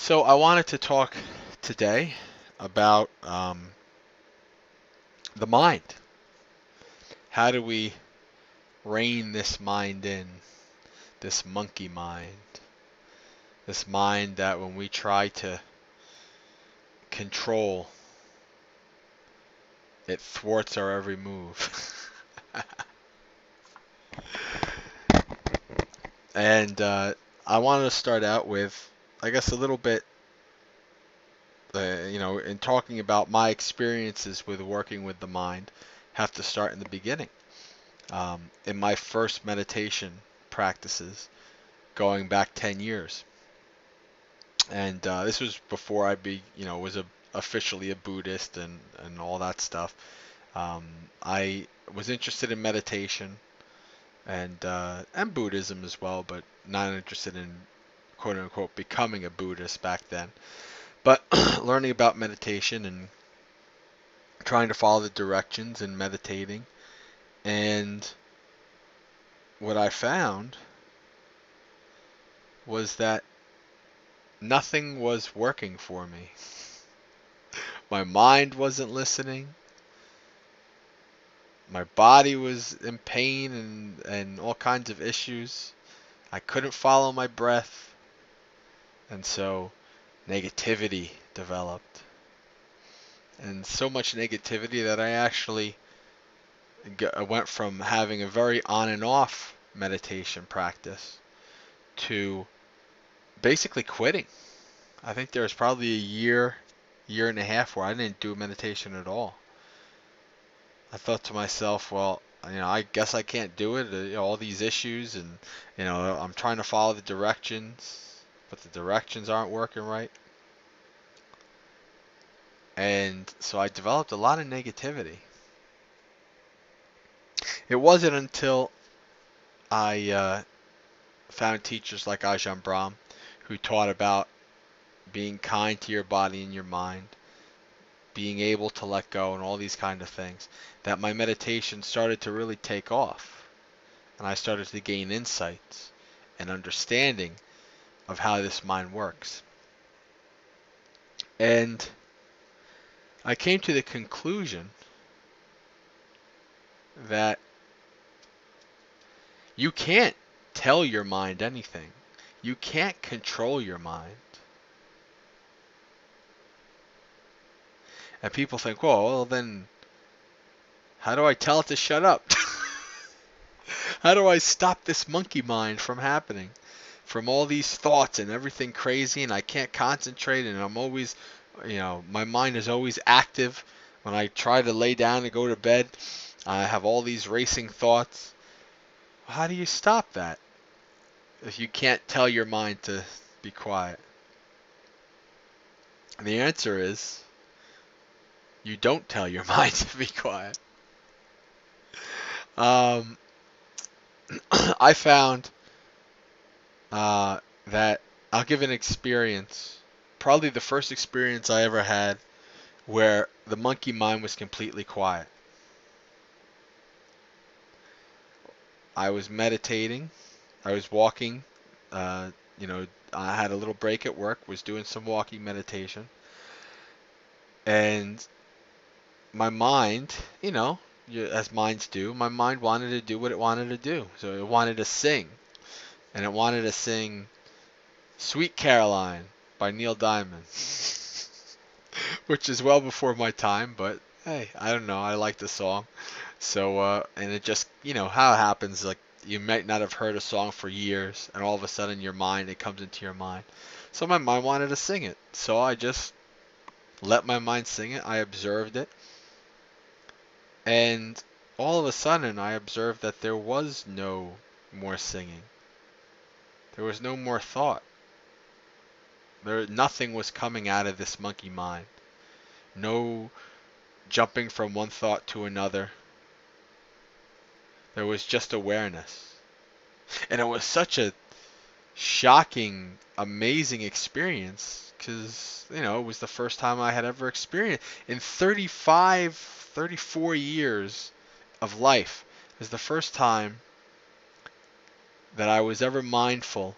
So I wanted to talk today about the mind. How do we rein this mind in, this monkey mind, this mind that when we try to control, it thwarts our every move. And I wanted to start out with, I guess, a little bit, in talking about my experiences with working with the mind, have to start in the beginning. In my first meditation practices, going back 10 years. And this was before was officially a Buddhist and all that stuff. I was interested in meditation and Buddhism as well, but not interested in quote unquote becoming a Buddhist back then. But learning about meditation and trying to follow the directions and meditating. And what I found was that nothing was working for me. My mind wasn't listening. My body was in pain and all kinds of issues. I couldn't follow my breath. And so negativity developed. And so much negativity that I actually went from having a very on and off meditation practice to basically quitting. I think there was probably a year and a half where I didn't do meditation at all. I thought to myself, well, I guess I can't do it. All these issues, and I'm trying to follow the directions, but the directions aren't working right. And so I developed a lot of negativity. It wasn't until I found teachers like Ajahn Brahm, who taught about being kind to your body and your mind, being able to let go, and all these kind of things, that my meditation started to really take off. And I started to gain insights and understanding of how this mind works. And I came to the conclusion that you can't tell your mind anything. You can't control your mind. And people think, well, then how do I tell it to shut up? How do I stop this monkey mind from happening? From all these thoughts and everything crazy, and I can't concentrate, and I'm always, my mind is always active. When I try to lay down and go to bed, I have all these racing thoughts. How do you stop that if you can't tell your mind to be quiet? And the answer is you don't tell your mind to be quiet. I found that I'll give an experience, probably the first experience I ever had where the monkey mind was completely quiet. I was meditating. I was walking. I had a little break at work, was doing some walking meditation. And my mind, as minds do, my mind wanted to do what it wanted to do. So it wanted to sing. And it wanted to sing Sweet Caroline by Neil Diamond. Which is well before my time, but hey, I don't know. I like the song. So, and it just, how it happens, like, you might not have heard a song for years, and all of a sudden it comes into your mind. So my mind wanted to sing it. So I just let my mind sing it. I observed it. And all of a sudden, I observed that there was no more singing. There was no more thought. Nothing was coming out of this monkey mind. No jumping from one thought to another. There was just awareness. And it was such a shocking, amazing experience because, it was the first time I had ever experienced. In 34 years of life, it was the first time that I was ever mindful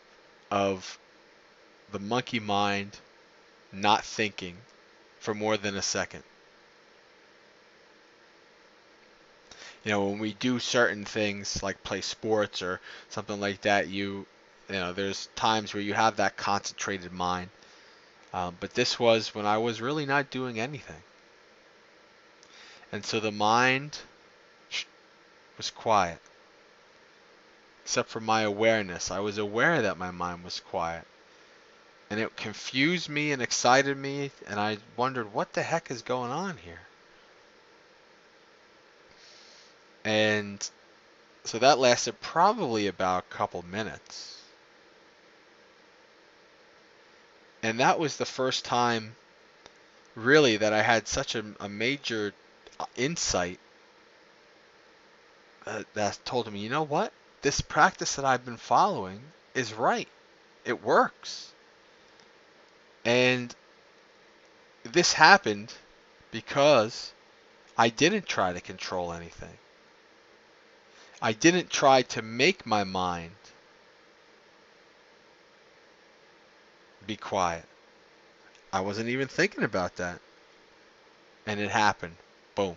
of the monkey mind not thinking for more than a second. When we do certain things like play sports or something like that, there's times where you have that concentrated mind. But this was when I was really not doing anything. And so the mind was quiet, except for my awareness. I was aware that my mind was quiet. And it confused me and excited me, and I wondered, what the heck is going on here? And so that lasted probably about a couple minutes. And that was the first time, really, that I had such a major insight that told me, you know what? This practice that I've been following is right. It works. And this happened because I didn't try to control anything. I didn't try to make my mind be quiet. I wasn't even thinking about that. And it happened. Boom.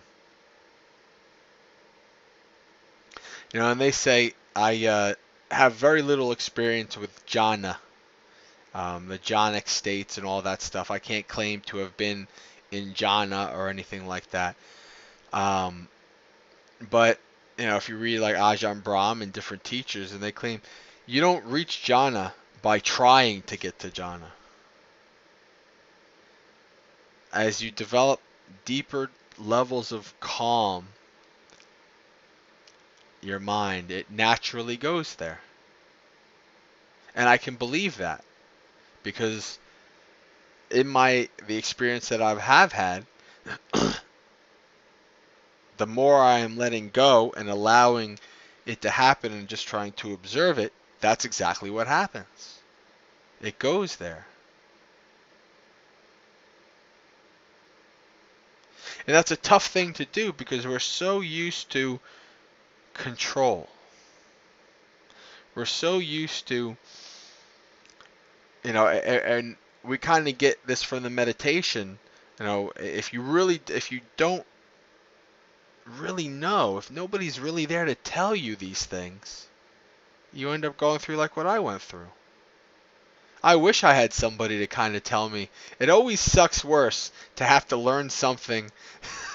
And they say I have very little experience with jhana, the jhanic states and all that stuff. I can't claim to have been in jhana or anything like that. But if you read like Ajahn Brahm and different teachers, and they claim you don't reach jhana by trying to get to jhana. As you develop deeper levels of calm, your mind, it naturally goes there. And I can believe that because in the experience that I have had, the more I am letting go and allowing it to happen and just trying to observe it, that's exactly what happens. It goes there. And that's a tough thing to do because we're so used to control. We're so used to, and we kind of get this from the meditation. If you don't really know, if nobody's really there to tell you these things, you end up going through like what I went through. I wish I had somebody to kind of tell me. It always sucks worse to have to learn something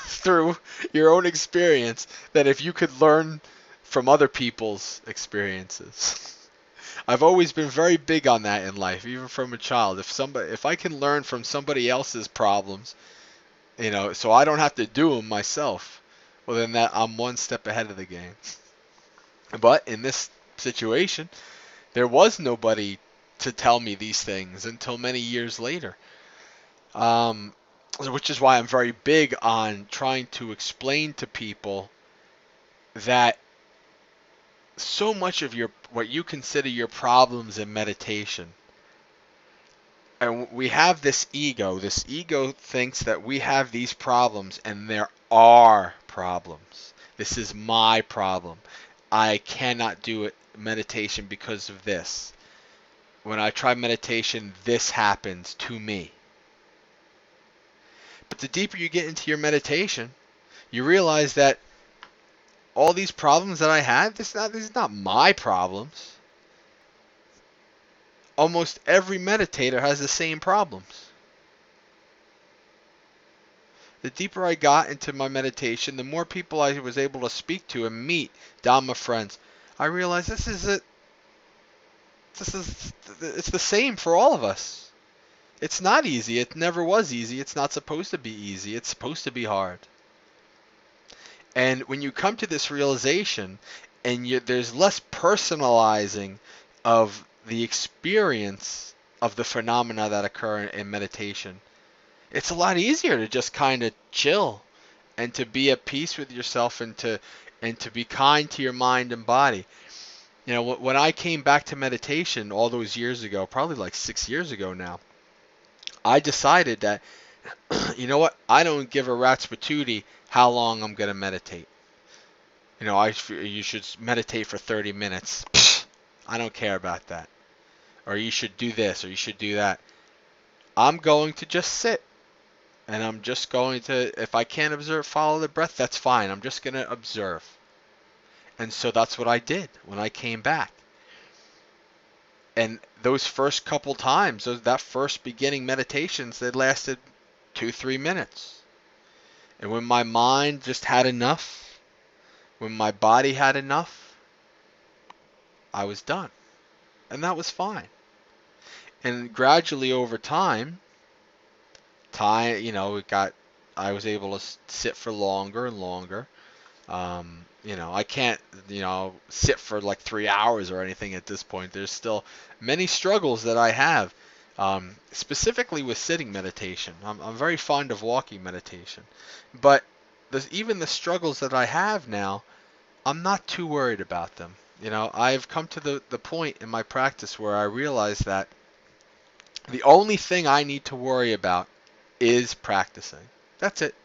through your own experience than if you could learn from other people's experiences. I've always been very big on that in life, even from a child. If I can learn from somebody else's problems, so I don't have to do them myself, well then I'm one step ahead of the game. But in this situation, there was nobody to tell me these things until many years later. Which is why I'm very big on trying to explain to people that so much of what you consider your problems in meditation, and we have this ego. This ego thinks that we have these problems, and there are problems. This is my problem. I cannot do meditation because of this. When I try meditation, this happens to me. But the deeper you get into your meditation, you realize that all these problems that I had, these are not my problems. Almost every meditator has the same problems. The deeper I got into my meditation, the more people I was able to speak to and meet, Dhamma friends, I realized it's the same for all of us. It's not easy. It never was easy. It's not supposed to be easy. It's supposed to be hard. And when you come to this realization, and there's less personalizing of the experience of the phenomena that occur in meditation, it's a lot easier to just kind of chill and to be at peace with yourself and to be kind to your mind and body. When I came back to meditation all those years ago, probably like 6 years ago now, I decided that, you know what, I don't give a rat's patootie how long I'm going to meditate. You should meditate for 30 minutes. I don't care about that. Or you should do this, or you should do that. I'm going to just sit. And I'm just going to, if I can't observe, follow the breath, that's fine. I'm just going to observe. And so that's what I did when I came back. And those first couple times, that first beginning meditations, they lasted 2-3 minutes. And when my mind just had enough, when my body had enough, I was done. And that was fine. And gradually over time, I was able to sit for longer and longer. I can't, sit for like 3 hours or anything at this point. There's still many struggles that I have, specifically with sitting meditation. I'm very fond of walking meditation, but even the struggles that I have now, I'm not too worried about them. I've come to the point in my practice where I realize that the only thing I need to worry about is practicing. That's it.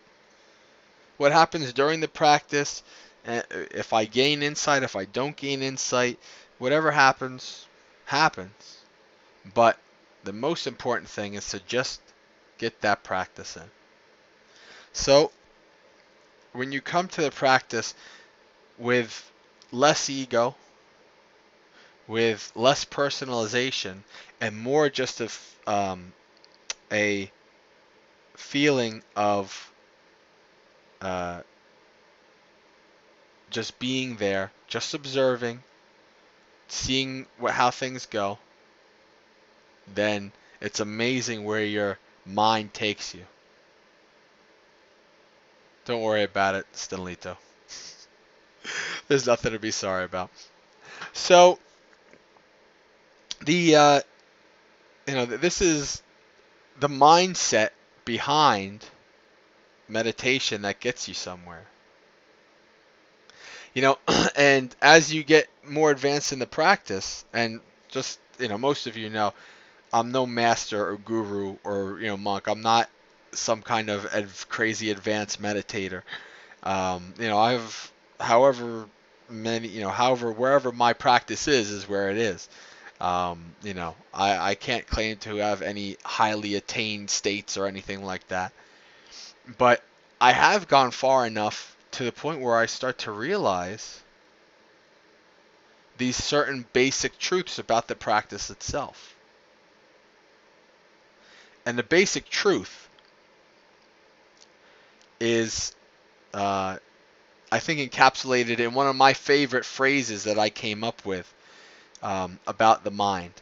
What happens during the practice, if I gain insight, if I don't gain insight, whatever happens, happens. But the most important thing is to just get that practice in. So when you come to the practice with less ego, with less personalization, and more just a feeling of uh, just being there, just observing, seeing how things go, then it's amazing where your mind takes you. Don't worry about it, Stanlito. There's nothing to be sorry about. So this is the mindset behind meditation that gets you somewhere. And as you get more advanced in the practice, and just most of I'm no master or guru or monk. I'm not some kind of crazy advanced meditator. I've however wherever my practice is where it is. I can't claim to have any highly attained states or anything like that. But I have gone far enough to the point where I start to realize these certain basic truths about the practice itself. And the basic truth is, I think, encapsulated in one of my favorite phrases that I came up with about the mind.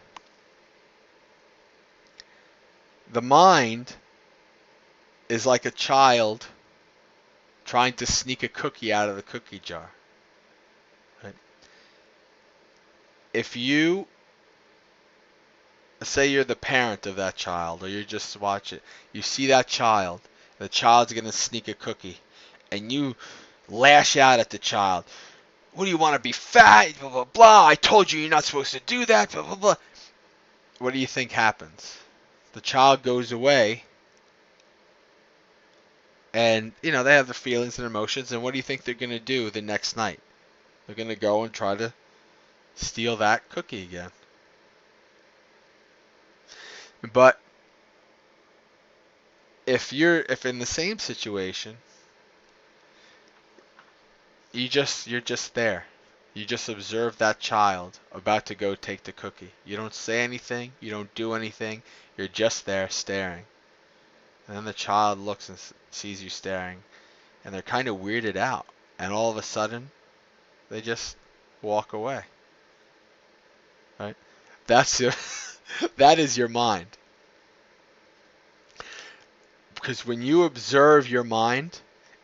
The mind is like a child trying to sneak a cookie out of the cookie jar. Right? If you say you're the parent of that child, or you just watch it, you see that child, the child's going to sneak a cookie, and you lash out at the child. What do you want to be fat? Blah, blah, blah. I told you you're not supposed to do that. Blah, blah, blah. What do you think happens? The child goes away, and, they have their feelings and emotions, and what do you think they're going to do the next night? They're going to go and try to steal that cookie again. But if in the same situation, you're just there. You just observe that child about to go take the cookie. You don't say anything. You don't do anything. You're just there staring. And then the child looks and sees you staring, and they're kind of weirded out. And all of a sudden, they just walk away. Right? That is your mind. Because when you observe your mind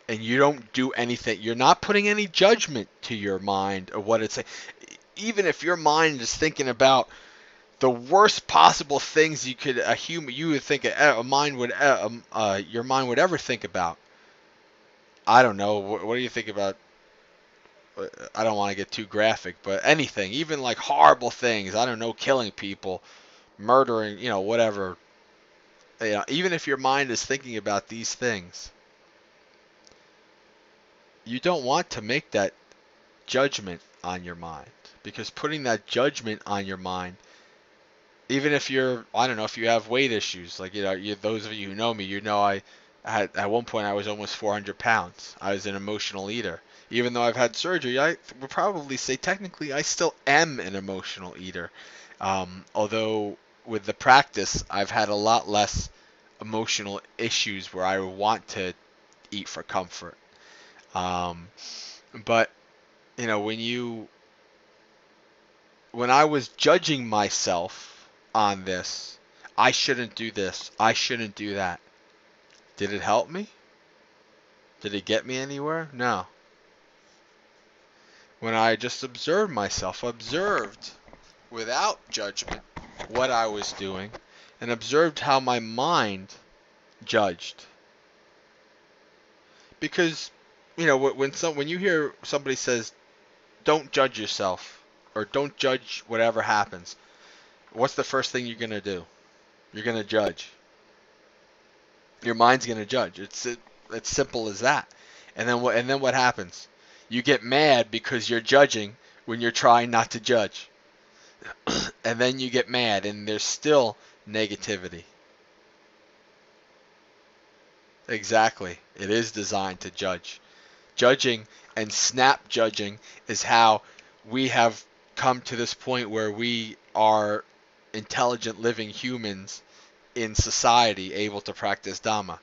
and you don't do anything, you're not putting any judgment to your mind or what it's saying. Even if your mind is thinking about the worst possible things you would think your mind would ever think about. I don't know. What do you think about? I don't want to get too graphic, but anything, even like horrible things. I don't know, killing people, murdering, whatever. Even if your mind is thinking about these things, you don't want to make that judgment on your mind, because putting that judgment on your mind Even if you're, I don't know, if you have weight issues, like, those of you who know me, I had, at one point I was almost 400 pounds. I was an emotional eater. Even though I've had surgery, I would probably say technically I still am an emotional eater. Although with the practice, I've had a lot less emotional issues where I want to eat for comfort. Um, but when I was judging myself on this, I shouldn't do this, I shouldn't do that. Did it help me? Did it get me anywhere? No. When I just observed myself, observed without judgment what I was doing, and observed how my mind judged. Because, when you hear somebody says, don't judge yourself, or don't judge whatever happens, what's the first thing you're going to do? You're going to judge. Your mind's going to judge. It's simple as that. And then what happens? You get mad because you're judging when you're trying not to judge. And then you get mad and there's still negativity. Exactly. It is designed to judge. Judging and snap judging is how we have come to this point where we are intelligent living humans in society able to practice Dhamma.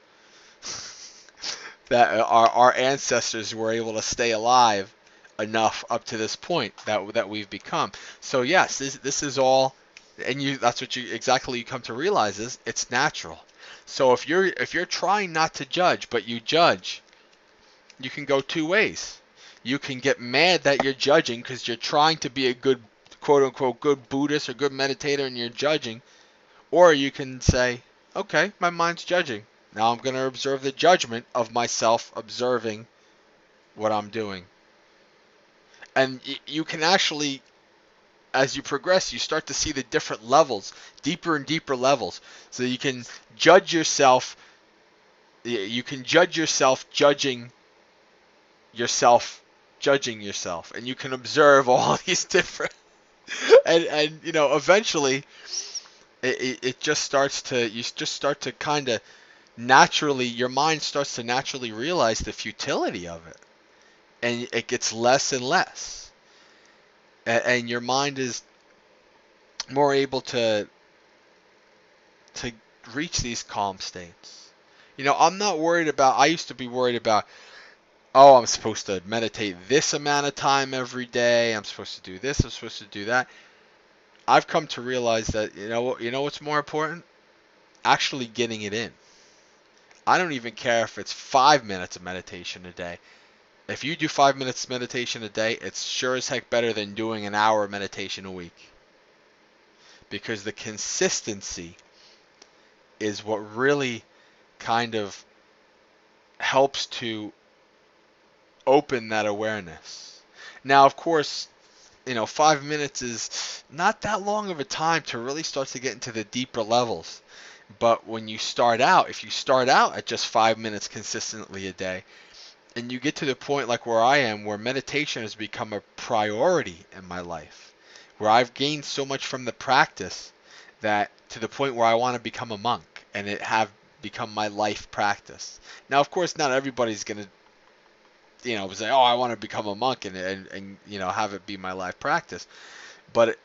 That our ancestors were able to stay alive enough up to this point that we've become. So yes, this is all, and that's what you come to realize is it's natural. So if you're trying not to judge but you judge, you can go two ways. You can get mad that you're judging because you're trying to be a good, quote unquote, good Buddhist or good meditator and you're judging, or you can say, okay, my mind's judging. Now I'm going to observe the judgment of myself observing what I'm doing. And you can actually, as you progress, you start to see the different levels, deeper and deeper levels. So you can judge yourself. You can judge yourself judging yourself, and you can observe all these different. And eventually, it just starts to you just start to kind of naturally, your mind starts to naturally realize the futility of it, and it gets less and less, and your mind is more able to reach these calm states. I'm not worried about. I used to be worried about, oh, I'm supposed to meditate this amount of time every day. I'm supposed to do this. I'm supposed to do that. I've come to realize that what's more important? Actually getting it in. I don't even care if it's 5 minutes of meditation a day. If you do 5 minutes meditation a day, it's sure as heck better than doing an hour of meditation a week. Because the consistency is what really kind of helps to open that awareness. Now, of course, 5 minutes is not that long of a time to really start to get into the deeper levels. But when you start out, if you start out at just 5 minutes consistently a day, and you get to the point like where I am, where meditation has become a priority in my life, where I've gained so much from the practice that to the point where I want to become a monk and it have become my life practice. Now, of course, not everybody's going to say, oh, I want to become a monk and have it be my life practice. But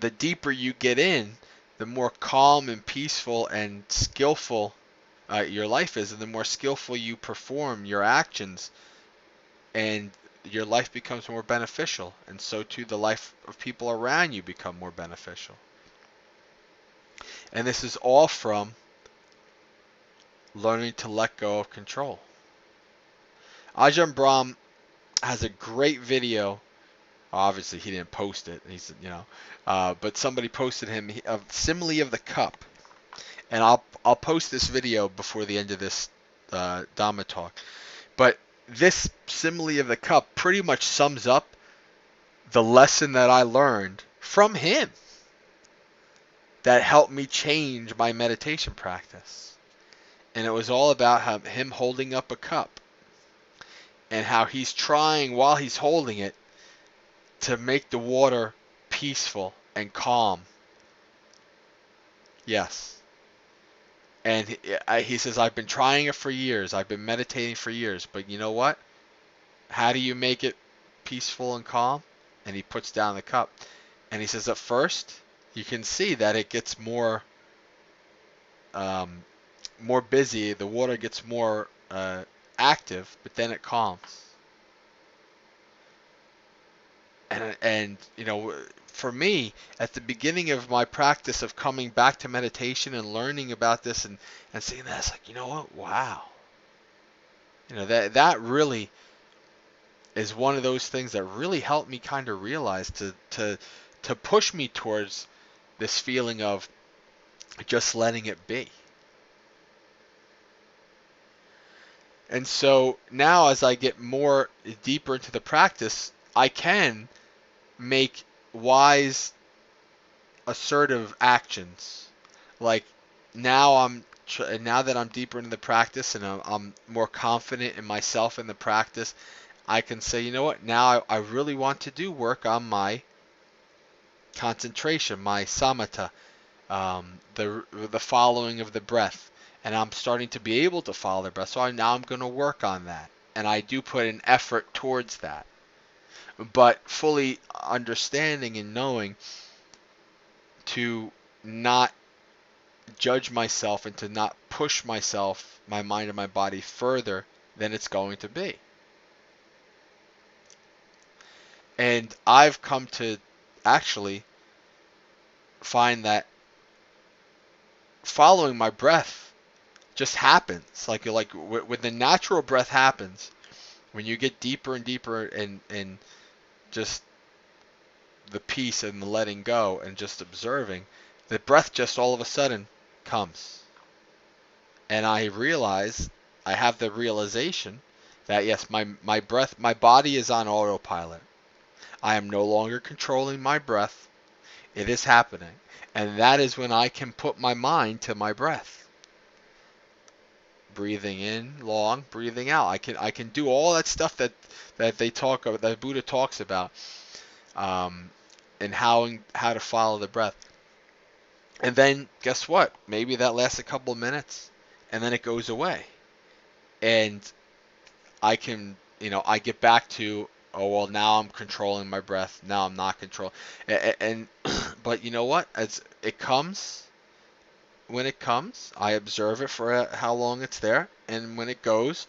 the deeper you get in, the more calm and peaceful and skillful your life is, and the more skillful you perform your actions, and your life becomes more beneficial, and so too the life of people around you become more beneficial. And this is all from learning to let go of control. Ajahn Brahm has a great video. Obviously, he didn't post it. But somebody posted him a simile of the cup, and I'll post this video before the end of this Dhamma talk. But this simile of the cup pretty much sums up the lesson that I learned from him that helped me change my meditation practice. And it was all about him holding up a cup and how he's trying, while he's holding it, to make the water peaceful and calm Yes. And he says, I've been trying it for years. I've been meditating for years. But you know what? How do you make it peaceful and calm? And he puts down the cup. And he says, at first, you can see that it gets um, more busy. The water gets more active, but then it calms. And for me, at the beginning of my practice of coming back to meditation and learning about this and seeing that, it's like, you know what? Wow. That really is one of those things that really helped me kind of realize to push me towards this feeling of just letting it be. And so now as I get more deeper into the practice, I can make wise, assertive actions. Like now that I'm deeper into the practice and I'm more confident in myself in the practice, I can say, you know what, now I really want to do work on my concentration, my samatha, the following of the breath, and I'm starting to be able to follow the breath. So now I'm going to work on that, and I do put an effort towards that, but fully understanding and knowing to not judge myself and to not push myself, my mind and my body further than it's going to be. And I've come to actually find that following my breath just happens. Like when the natural breath happens, when you get deeper and deeper in just the peace and the letting go and just observing, the breath just all of a sudden comes. And I have the realization that yes, my breath, my body is on autopilot. I am no longer controlling my breath. It is happening. And that is when I can put my mind to my breath. Breathing in long, breathing out. I can do all that stuff that they talk about, that Buddha talks about, and how to follow the breath. And then guess what? Maybe that lasts a couple of minutes, and then it goes away. And I get back to, oh well, now I'm controlling my breath. Now I'm not controlling. And but you know what? As it comes, when it comes, I observe it for how long it's there, and when it goes,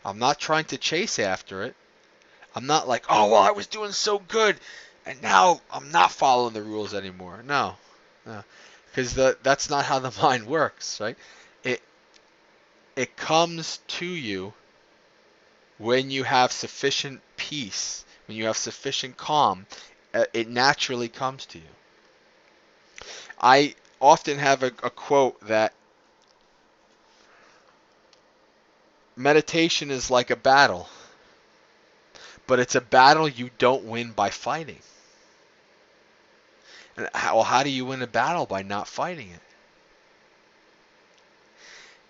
I'm not trying to chase after it. I'm not like, oh well, I was doing so good, and now I'm not following the rules anymore. No, no, because that's not how the mind works, right? It it comes to you when you have sufficient peace, when you have sufficient calm. It naturally comes to you. I often have a quote that meditation is like a battle, but it's a battle you don't win by fighting. And how do you win a battle? By not fighting it.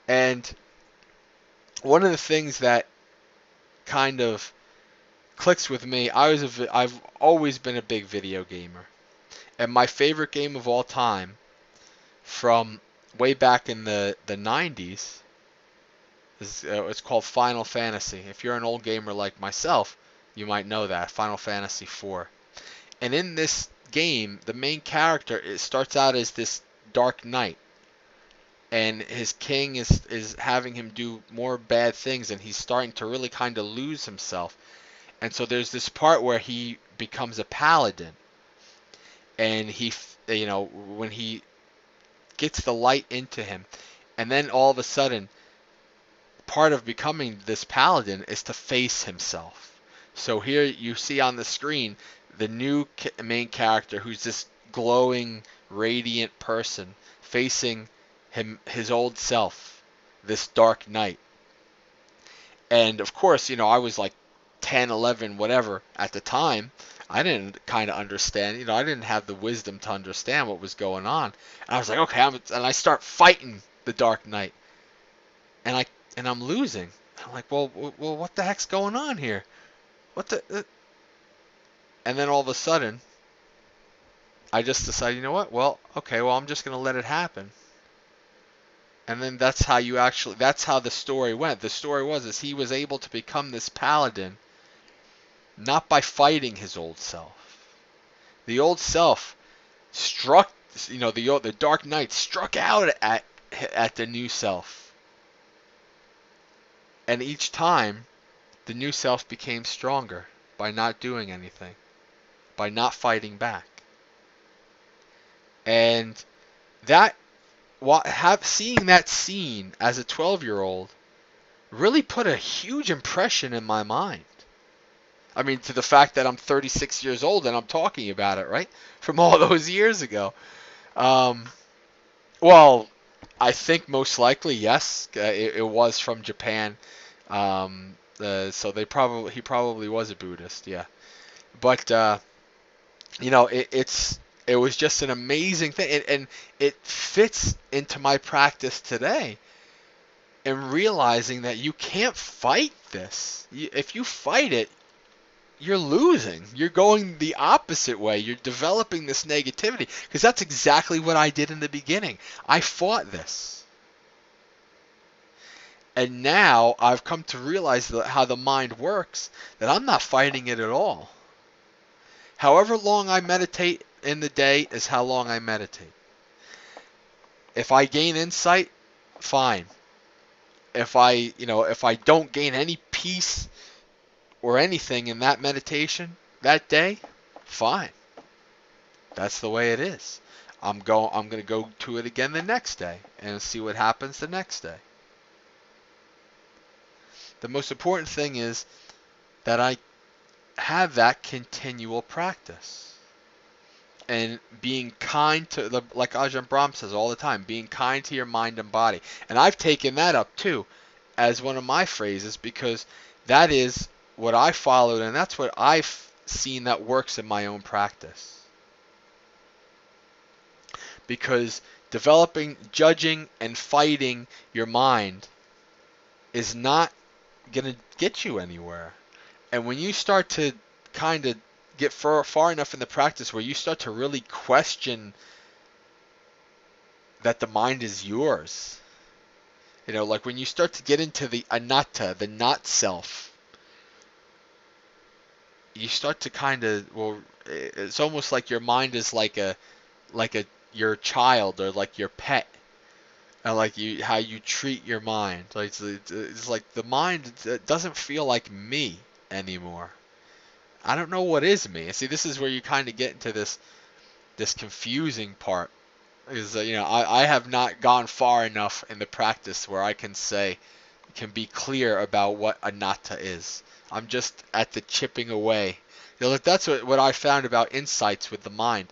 And one of the things that kind of clicks with me, I've always been a big video gamer. And my favorite game of all time from way back in the 90s it's called Final Fantasy. If you're an old gamer like myself, you might know that, Final Fantasy 4. And in this game, the main character, it starts out as this dark knight, and his king is having him do more bad things, and he's starting to really kind of lose himself. And so there's this part where he becomes a paladin, and when he gets the light into him, and then all of a sudden, part of becoming this paladin is to face himself. So here you see on the screen the new main character, who's this glowing, radiant person facing his old self, this dark knight. And of course, I was like 10, 11, whatever at the time. I didn't kind of understand, I didn't have the wisdom to understand what was going on. And I was like, okay, and I start fighting the dark knight. And I'm losing. I'm like, well, what the heck's going on here? What the? And then all of a sudden, I just decided, you know what? Well, okay, well, I'm just gonna let it happen. And then that's how the story went. The story was is he was able to become this paladin not by fighting his old self. The old self struck, the dark knight struck out at the new self. And each time the new self became stronger by not doing anything, by not fighting back. And that seeing that scene as a 12-year-old really put a huge impression in my mind. I mean, to the fact that I'm 36 years old and I'm talking about it, right? From all those years ago. Um, well, I think most likely, yes, it was from Japan. So he probably was a Buddhist, yeah. But it was just an amazing thing, and it fits into my practice today. And realizing that you can't fight this. If you fight it, you're losing. You're going the opposite way. You're developing this negativity. Because that's exactly what I did in the beginning. I fought this. And now I've come to realize how the mind works, that I'm not fighting it at all. However long I meditate in the day is how long I meditate. If I gain insight, fine. If I don't gain any peace or anything in that meditation that day, fine. That's the way it is. I'm going to go to it again the next day and see what happens the next day. The most important thing is that I have that continual practice. And being kind to, like Ajahn Brahm says all the time, being kind to your mind and body. And I've taken that up too as one of my phrases, because that is what I followed, and that's what I've seen that works in my own practice. Because judging and fighting your mind is not going to get you anywhere. And when you start to kind of get far enough in the practice where you start to really question that the mind is yours, like when you start to get into the anatta, the not self, you start to kind of, it's almost like your mind is like your child, or like your pet, and like how you treat your mind. Like it's like the mind, it doesn't feel like me anymore. I don't know what is me. See, this is where you kind of get into this confusing part. Is I have not gone far enough in the practice where I can be clear about what anatta is. I'm just at the chipping away. That's what I found about insights with the mind.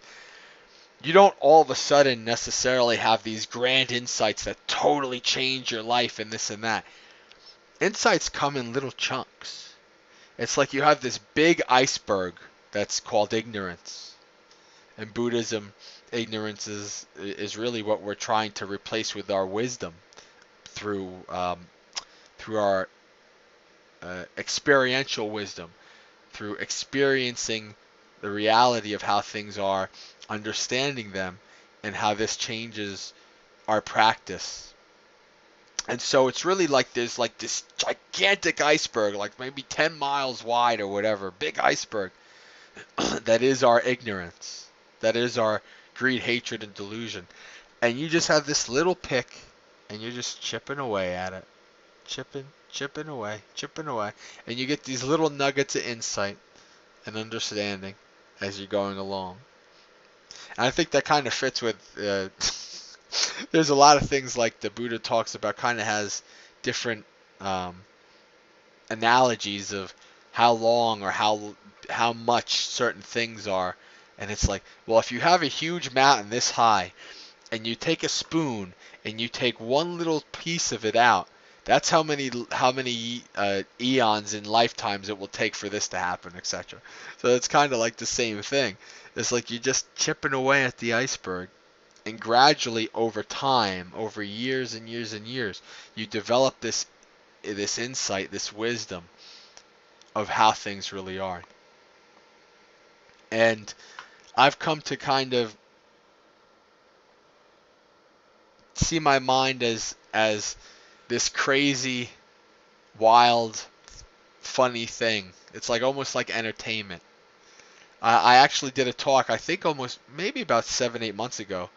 You don't all of a sudden necessarily have these grand insights that totally change your life and this and that. Insights come in little chunks. It's like you have this big iceberg that's called ignorance. In Buddhism, ignorance is really what we're trying to replace with our wisdom through our experiential wisdom, through experiencing the reality of how things are, understanding them, and how this changes our practice. And so it's really like there's like this gigantic iceberg, like maybe 10 miles wide or whatever, big iceberg, that is our ignorance, that is our greed, hatred, and delusion. And you just have this little pick, and you're just chipping away at it. Chipping away. And you get these little nuggets of insight and understanding as you're going along. And I think that kind of fits with, there's a lot of things like the Buddha talks about, kind of has different analogies of how long or how much certain things are. And it's like, well, if you have a huge mountain this high, and you take a spoon and you take one little piece of it out, that's how many eons in lifetimes it will take for this to happen, etc. So it's kind of like the same thing. It's like you're just chipping away at the iceberg, and gradually over time, over years and years and years, you develop this insight, this wisdom of how things really are. And I've come to kind of see my mind as as this crazy, wild, funny thing. It's like almost like entertainment. I actually did a talk, I think almost maybe about 7, 8 months ago,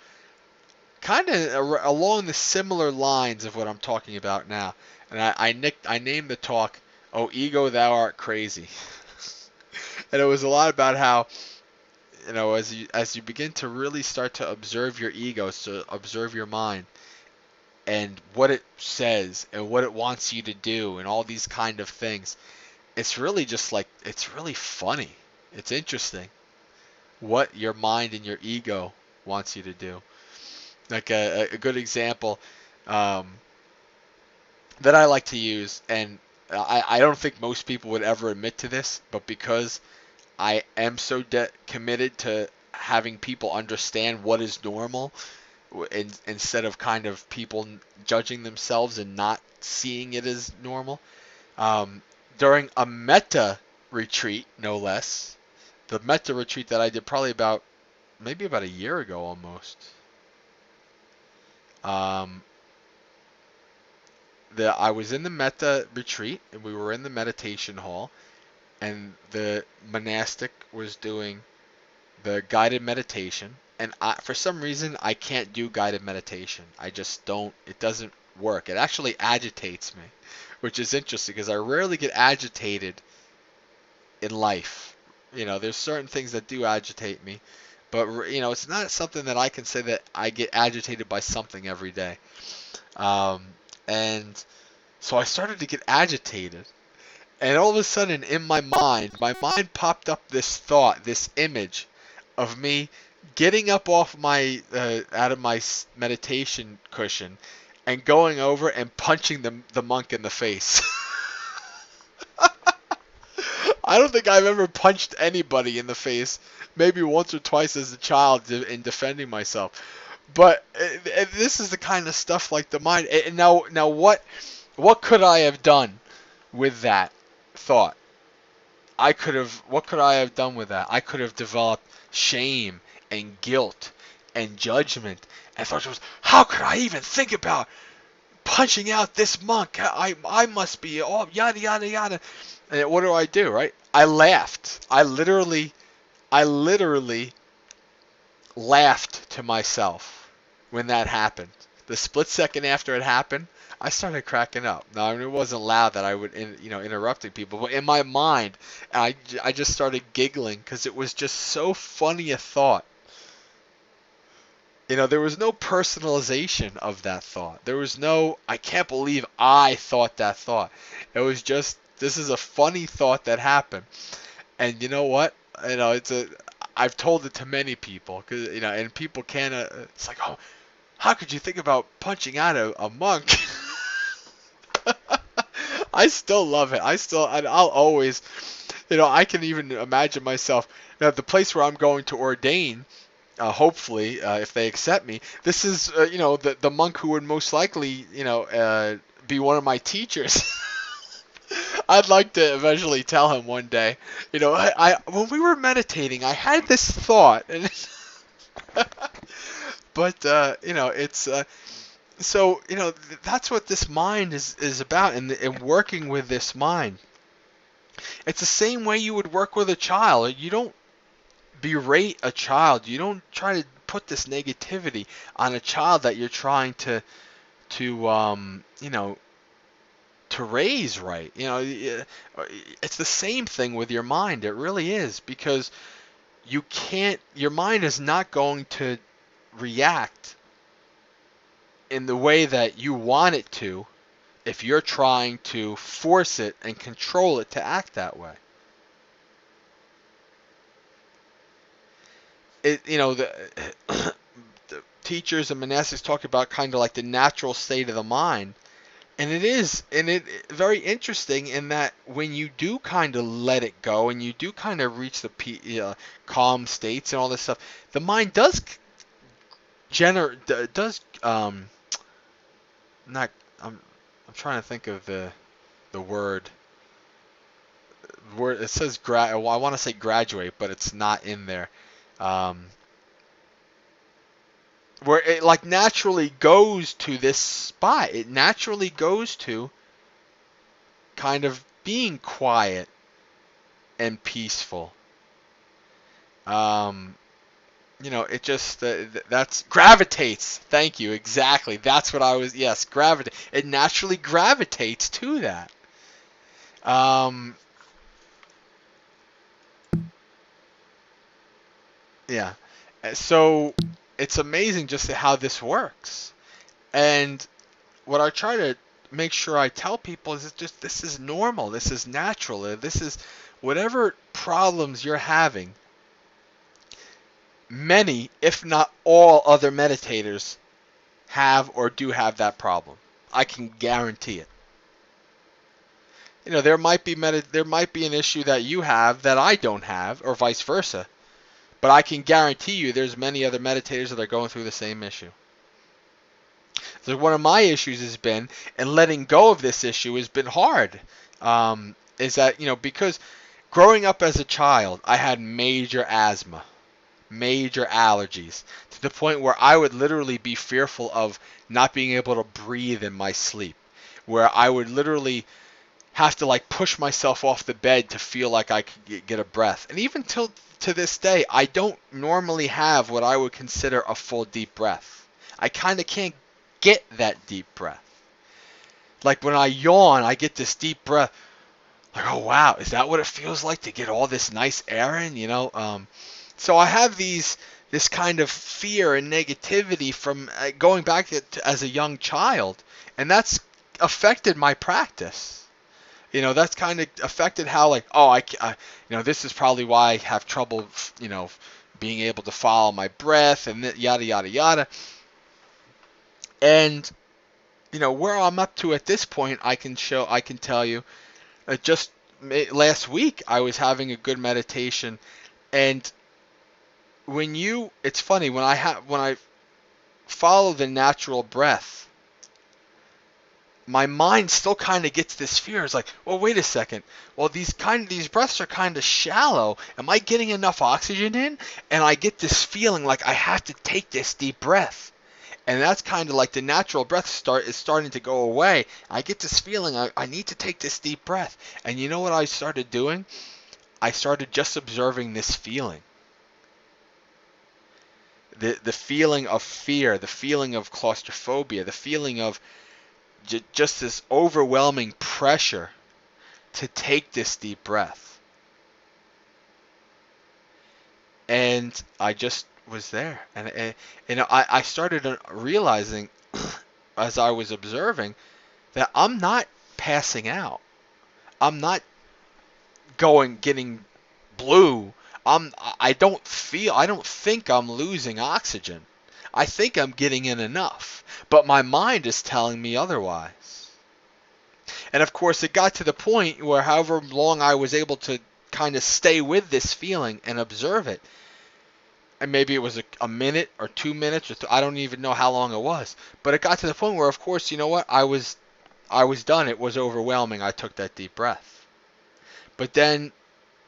kind of along the similar lines of what I'm talking about now. And I named the talk, "Oh Ego, Thou Art Crazy." And it was a lot about how, as you begin to really start to observe your ego, to observe your mind, and what it says and what it wants you to do and all these kind of things, it's really just like, it's really funny. It's interesting what your mind and your ego wants you to do. Like a good example um, that I like to use, and I don't think most people would ever admit to this, but because I am so committed to having people understand what is normal, instead of kind of people judging themselves and not seeing it as normal. Um, During a metta retreat, no less, the metta retreat that I did probably maybe about a year ago almost. Um, I was in the metta retreat, and we were in the meditation hall, and the monastic was doing the guided meditation. And for some reason, I can't do guided meditation. I just don't. It doesn't work. It actually agitates me, which is interesting because I rarely get agitated in life. There's certain things that do agitate me, but it's not something that I can say that I get agitated by something every day. Um, and so I started to get agitated, and all of a sudden in my mind popped up this thought, this image of me getting up off my out of my meditation cushion and going over and punching the monk in the face. I don't think I've ever punched anybody in the face. Maybe once or twice as a child in defending myself. But this is the kind of stuff like the mind. And now what could I have done with that thought? What could I have done with that? I could have developed shame and guilt and judgment and thought, how could I even think about punching out this monk? I must be all yada yada yada. And what do? Right? I laughed. I literally laughed to myself when that happened. The split second after it happened, I started cracking up. Now, I mean, it wasn't loud that I would, interrupting people, but in my mind, I just started giggling because it was just so funny a thought. There was no personalization of that thought. There was no, I can't believe I thought that thought. It was just, this is a funny thought that happened. And you know what? I've told it to many people, cause, and people can't, it's like, oh, how could you think about punching out a monk? I still love it. I'll always, I can even imagine myself, the place where I'm going to ordain, hopefully, if they accept me, this is, the monk who would most likely, be one of my teachers. I'd like to eventually tell him one day, when we were meditating, I had this thought, and but it's so that's what this mind is about, and working with this mind. It's the same way you would work with a child. You don't berate a child. You don't try to put this negativity on a child that you're trying to to raise right. It's the same thing with your mind. It really is, because your mind is not going to react in the way that you want it to if you're trying to force it and control it to act that way. The teachers and monastics talk about kind of like the natural state of the mind. And it very interesting in that when you do kind of let it go and you do kind of reach the calm states and all this stuff, the mind does not I'm trying to think of the word. It says well, I want to say graduate, but it's not in there. Um, where it like naturally goes to this spot. It naturally goes to kind of being quiet and peaceful. Um, it just that's gravitates. Thank you. Exactly. That's what I was. Yes, gravitate. It naturally gravitates to that. Um, yeah. So it's amazing just how this works. And what I try to make sure I tell people is just this is normal. This is natural. This is whatever problems you're having. Many, if not all, other meditators have or do have that problem. I can guarantee it. There might be an issue that you have that I don't have, or vice versa. But I can guarantee you, there's many other meditators that are going through the same issue. So one of my issues has been, and letting go of this issue has been hard. Is that because growing up as a child, I had major asthma, major allergies, to the point where I would literally be fearful of not being able to breathe in my sleep, where I would literally have to like push myself off the bed to feel like I could get a breath. And even till to this day, I don't normally have what I would consider a full deep breath. I kind of can't get that deep breath. Like when I yawn, I get this deep breath. Like, oh wow, is that what it feels like to get all this nice air in? So I have this kind of fear and negativity from going back as a young child, and that's affected my practice. That's kind of affected how like, oh, this is probably why I have trouble, being able to follow my breath and yada yada yada. And where I'm up to at this point, I can tell you, just last week I was having a good meditation, and it's funny when I follow the natural breath, my mind still kind of gets this fear. It's like, well, wait a second. Well, these breaths are kind of shallow. Am I getting enough oxygen in? And I get this feeling like I have to take this deep breath. And that's kind of like the natural breath is starting to go away. I get this feeling I need to take this deep breath. And you know what I started doing? I started just observing this feeling. The feeling of fear, the feeling of claustrophobia, the feeling of just this overwhelming pressure to take this deep breath. And I just was there. And I started realizing as I was observing that I'm not passing out. I'm not getting blue. I don't think I'm losing oxygen. I think I'm getting in enough, but my mind is telling me otherwise. And of course, it got to the point where however long I was able to kind of stay with this feeling and observe it, and maybe it was a minute or 2 minutes, I don't even know how long it was, but it got to the point where, of course, you know what, I was done. It was overwhelming. I took that deep breath. But then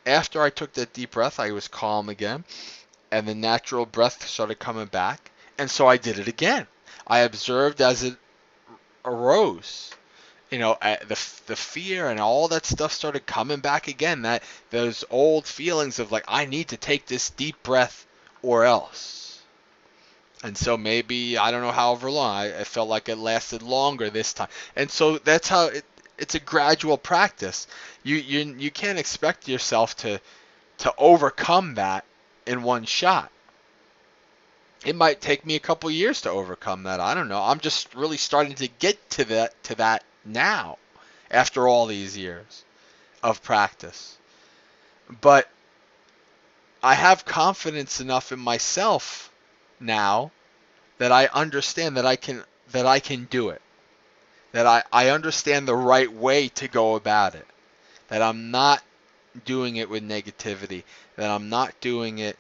after I took that deep breath, I was calm again, and the natural breath started coming back, and so I did it again. I observed as it arose. The fear and all that stuff started coming back again. That those old feelings of like, I need to take this deep breath or else. And so maybe, I don't know, however long, I felt like it lasted longer this time. And so that's how it's a gradual practice. You can't expect yourself to overcome that in one shot. It might take me a couple years to overcome that. I don't know. I'm just really starting to get to that now after all these years of practice. But I have confidence enough in myself now that I understand that I can do it. That I understand the right way to go about it. That I'm not doing it with negativity. That I'm not doing it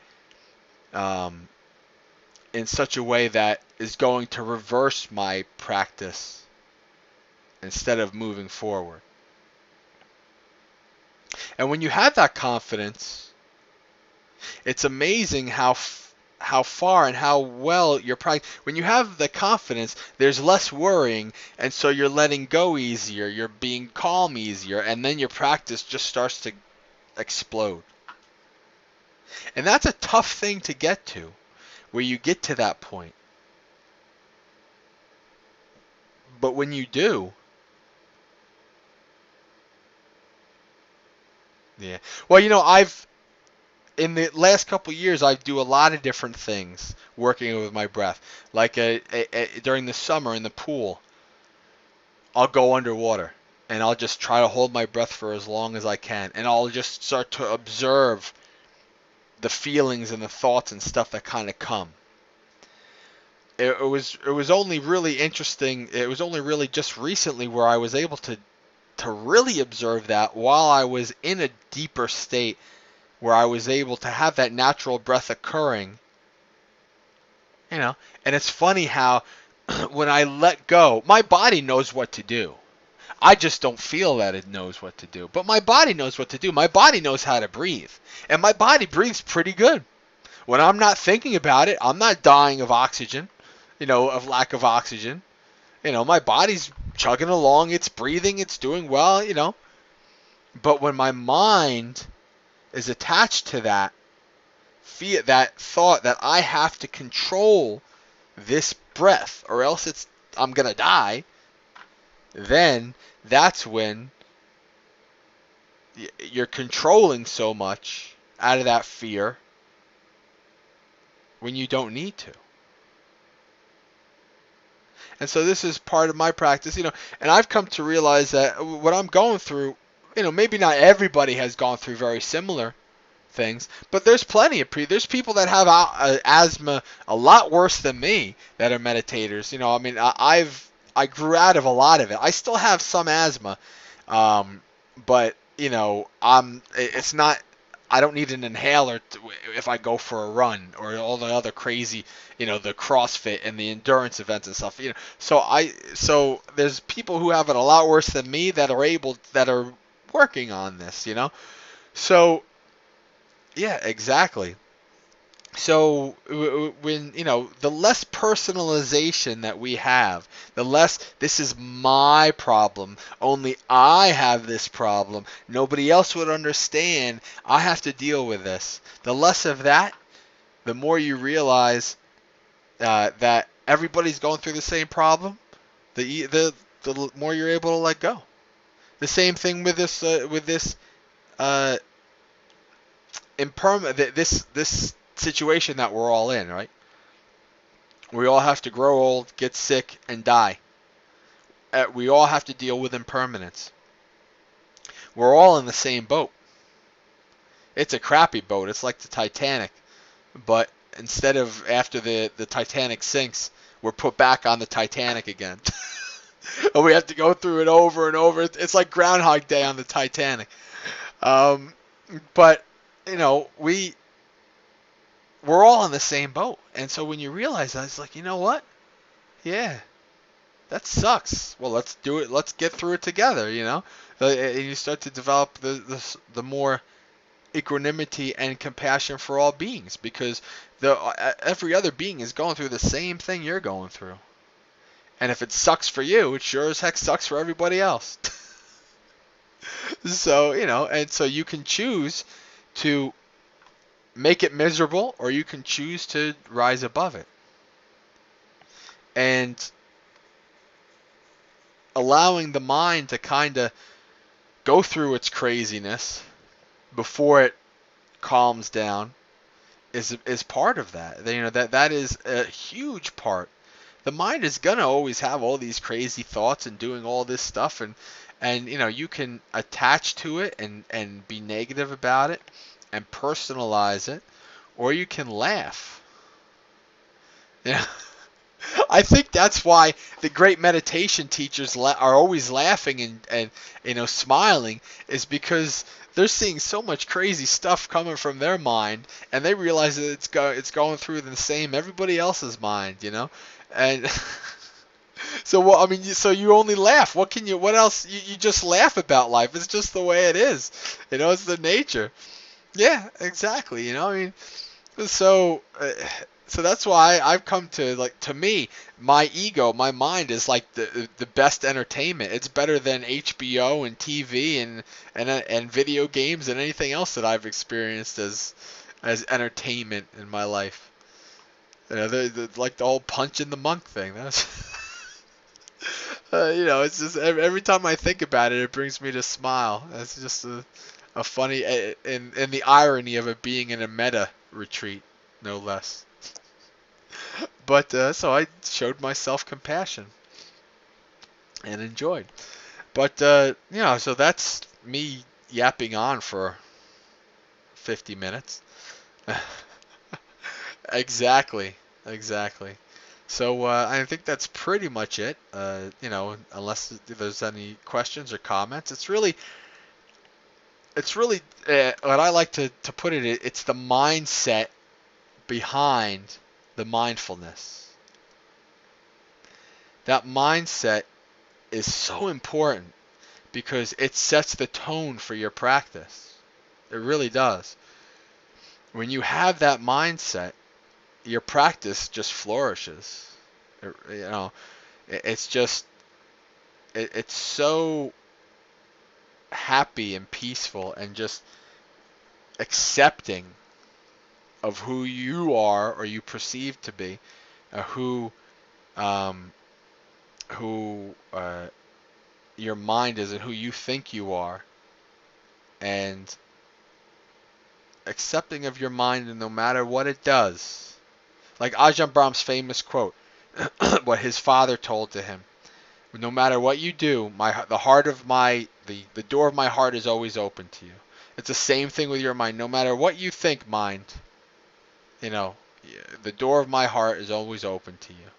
in such a way that is going to reverse my practice instead of moving forward. And when you have that confidence, it's amazing how how far and how well you're practicing. When you have the confidence, there's less worrying, and so you're letting go easier, you're being calm easier, and then your practice just starts to explode. And that's a tough thing to get to, where you get to that point. But when you do, yeah. Well, in the last couple years, I do a lot of different things working with my breath. Like during the summer in the pool, I'll go underwater and I'll just try to hold my breath for as long as I can, and I'll just start to observe the feelings and the thoughts and stuff that kind of come. It was only really interesting. It was only really just recently where I was able to really observe that while I was in a deeper state, where I was able to have that natural breath occurring. And it's funny how when I let go, my body knows what to do. I just don't feel that it knows what to do. But my body knows what to do. My body knows how to breathe. And my body breathes pretty good. When I'm not thinking about it, I'm not dying of oxygen, of lack of oxygen. My body's chugging along, it's breathing, it's doing well. But when my mind is attached to that thought that I have to control this breath or else I'm going to die, then that's when you're controlling so much out of that fear when you don't need to. And so this is part of my practice, and I've come to realize that what I'm going through, maybe not everybody has gone through very similar things, but there's plenty of there's people that have asthma a lot worse than me that are meditators. I grew out of a lot of it. I still have some asthma, but it's not. I don't need an inhaler if I go for a run or all the other crazy, the CrossFit and the endurance events and stuff. So there's people who have it a lot worse than me that are working on this. So yeah, exactly. So when the less personalization that we have, the less this is my problem, only I have this problem, nobody else would understand, I have to deal with this. The less of that, the more you realize that everybody's going through the same problem, the more you're able to let go. The same thing with this this situation that we're all in, right? We all have to grow old, get sick, and die. We all have to deal with impermanence. We're all in the same boat. It's a crappy boat. It's like the Titanic. But instead of after the Titanic sinks, we're put back on the Titanic again. And we have to go through it over and over. It's like Groundhog Day on the Titanic. But, we're all in the same boat. And so when you realize that, it's like, you know what? Yeah, that sucks. Well, let's do it. Let's get through it together, And you start to develop the more equanimity and compassion for all beings, because every other being is going through the same thing you're going through. And if it sucks for you, it sure as heck sucks for everybody else. So, and so you can choose to make it miserable, or you can choose to rise above it. And allowing the mind to kind of go through its craziness before it calms down is part of that. That is a huge part. The mind is gonna always have all these crazy thoughts and doing all this stuff, and you can attach to it and be negative about it and personalize it, or you can laugh. I think that's why the great meditation teachers are always laughing and smiling, is because they're seeing so much crazy stuff coming from their mind, and they realize that it's going through the same everybody else's mind, and so you only laugh. What else? You just laugh about life. It's just the way it is. It's the nature. Yeah, exactly. So So that's why I've come to, like, to me, my ego, my mind is like the best entertainment. It's better than HBO and TV and video games and anything else that I've experienced as entertainment in my life. You know, like the whole punch in the monk thing. That's it's just every time I think about it, it brings me to smile. It's just a funny, and the irony of it being in a meta retreat, no less. But so I showed myself compassion and enjoyed. But so that's me yapping on for 50 minutes. Exactly, exactly. So I think that's pretty much it. Unless there's any questions or comments, it's really what I like to put it. It's the mindset behind the mindfulness. That mindset is so important because it sets the tone for your practice. It really does. When you have that mindset, your practice just flourishes. It's just it's so happy and peaceful and just accepting of who you are or you perceive to be, who um, who your mind is and who you think you are, and accepting of your mind and no matter what it does. Like Ajahn Brahm's famous quote, what his father told to him: "No matter what you do, the door of my heart is always open to you." It's the same thing with your mind. No matter what you think, mind, you know, the door of my heart is always open to you.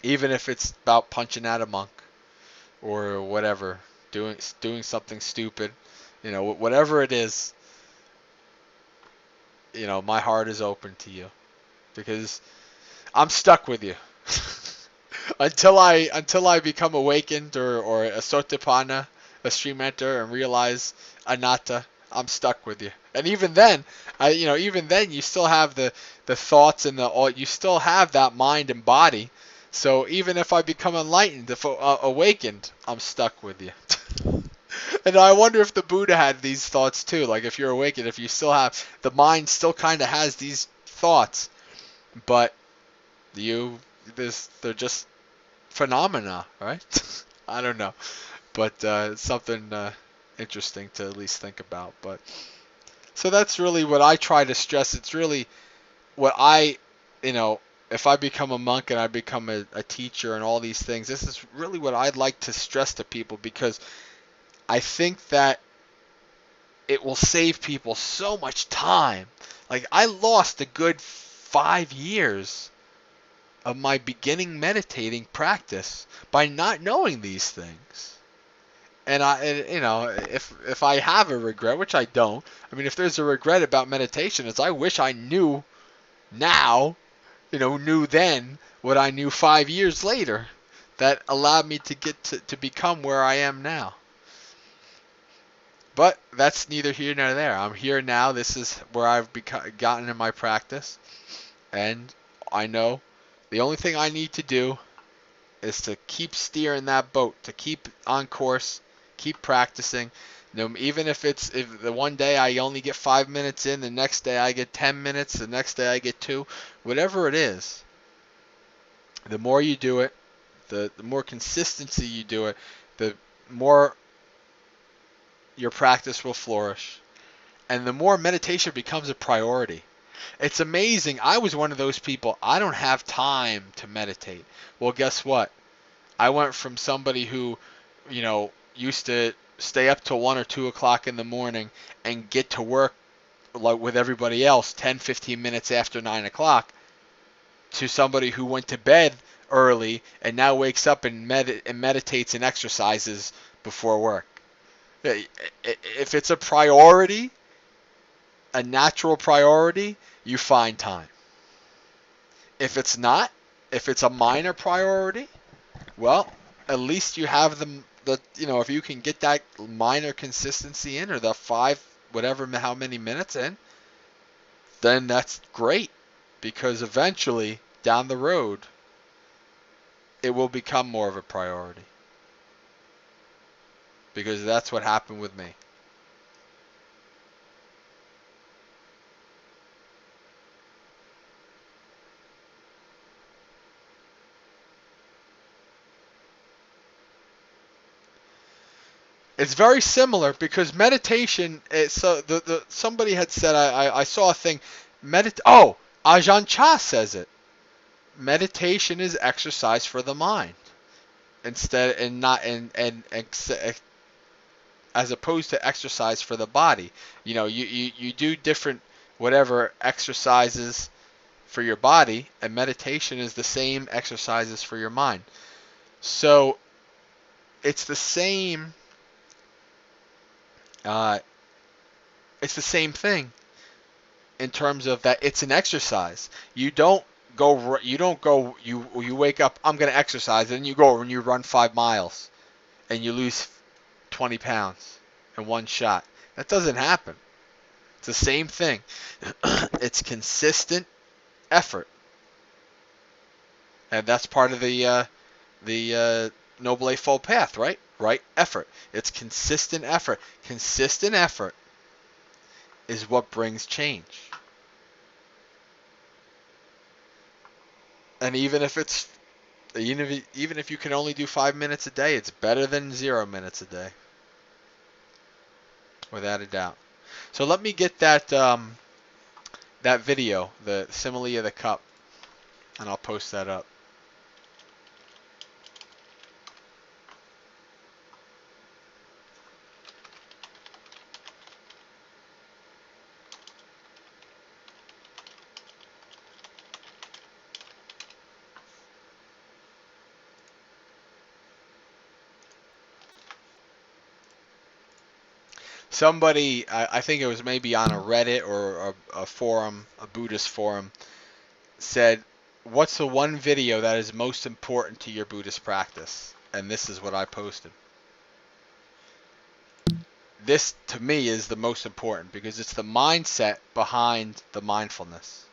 Even if it's about punching out a monk or whatever, doing something stupid, whatever it is, my heart is open to you because I'm stuck with you. until I become awakened or a sotapanna, a stream enter, and realize anatta, I'm stuck with you. And even then, you still have the thoughts and you still have that mind and body. So even if I become enlightened, if awakened, I'm stuck with you. And I wonder if the Buddha had these thoughts too. Like if you're awakened, if you still have the mind, still kind of has these thoughts, but they're just phenomena, right? I don't know, but it's something interesting to at least think about. But so that's really what I try to stress. It's really what you know, if I become a monk and I become a teacher and all these things, this is really what I'd like to stress to people because I think that it will save people so much time. Like I lost a good 5 years of my beginning meditating practice by not knowing these things. And if I have a regret, which I don't, I mean, if there's a regret about meditation, it's I wish I knew now, knew then what I knew 5 years later that allowed me to get to become where I am now. But that's neither here nor there. I'm here now. This is where I've gotten in my practice. And I know the only thing I need to do is to keep steering that boat, to keep on course, keep practicing. Even if the one day I only get 5 minutes in, the next day I get 10 minutes, the next day I get 2, whatever it is, the more you do it, the more consistency you do it, the more your practice will flourish. And the more meditation becomes a priority. It's amazing. I was one of those people, I don't have time to meditate. Well, guess what? I went from somebody who, used to stay up till 1 or 2 o'clock in the morning and get to work like with everybody else 10, 15 minutes after 9 o'clock to somebody who went to bed early and now wakes up and meditates and exercises before work. If it's a priority, a natural priority, you find time. If it's not, if it's a minor priority, well, at least you have if you can get that minor consistency in or the 5, whatever, how many minutes in, then that's great, because eventually down the road it will become more of a priority, because that's what happened with me. It's very similar, because meditation. So the somebody had said, I saw a thing. Ajahn Chah says it. Meditation is exercise for the mind, instead and not as opposed to exercise for the body. You do different whatever exercises for your body, and meditation is the same exercises for your mind. So it's the same. Uh, it's the same thing in terms of that. It's an exercise. You don't go. You don't go. You wake up. I'm going to exercise, and you go and you run 5 miles, and you lose 20 pounds in one shot. That doesn't happen. It's the same thing. It's consistent effort, and that's part of the Noble Eightfold Path, right? Right effort. It's consistent effort. Consistent effort is what brings change. And even if you can only do 5 minutes a day, it's better than 0 minutes a day, without a doubt. So let me get that video, the simile of the cup, and I'll post that up. Somebody, I think it was maybe on a Reddit or a forum, a Buddhist forum, said, "What's the one video that is most important to your Buddhist practice?" And this is what I posted. This, to me, is the most important, because it's the mindset behind the mindfulness.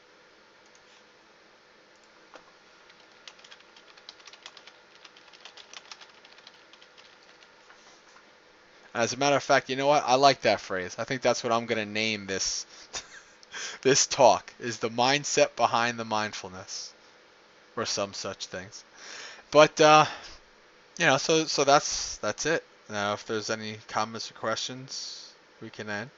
As a matter of fact, you know what? I like that phrase. I think that's what I'm going to name this this talk, is the mindset behind the mindfulness, or some such things. But so that's it. Now, if there's any comments or questions, we can end.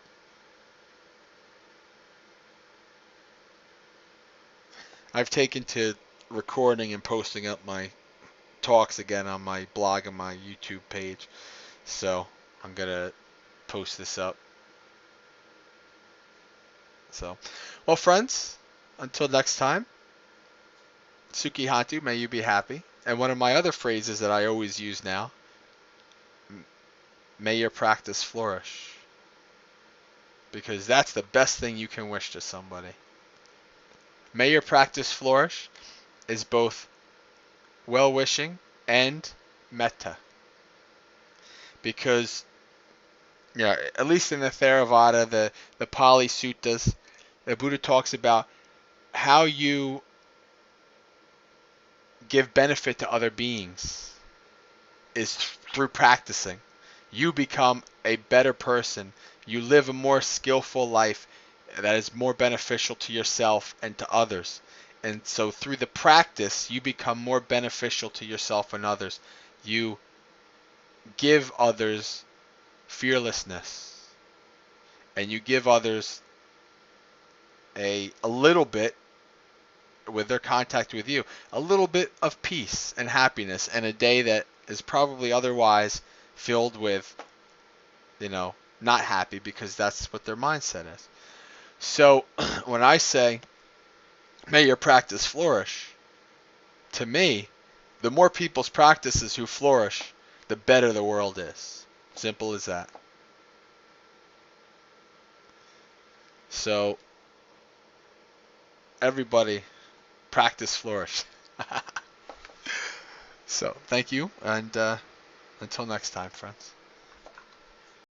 I've taken to recording and posting up my talks again on my blog and my YouTube page, so I'm gonna post this up. So, well, friends, until next time, Suki Hantu, may you be happy. And one of my other phrases that I always use now, may your practice flourish. Because that's the best thing you can wish to somebody. May your practice flourish is both well-wishing and metta. Because, at least in the Theravada, the Pali Suttas, the Buddha talks about how you give benefit to other beings is through practicing. You become a better person. You live a more skillful life that is more beneficial to yourself and to others. And so through the practice, you become more beneficial to yourself and others. You give others fearlessness, and you give others a little bit, with their contact with you, a little bit of peace and happiness in a day that is probably otherwise filled with, not happy, because that's what their mindset is. So when I say, may your practice flourish, to me, the more people's practices who flourish, the better the world is. Simple as that. So everybody, practice flourish. So thank you, and until next time, friends.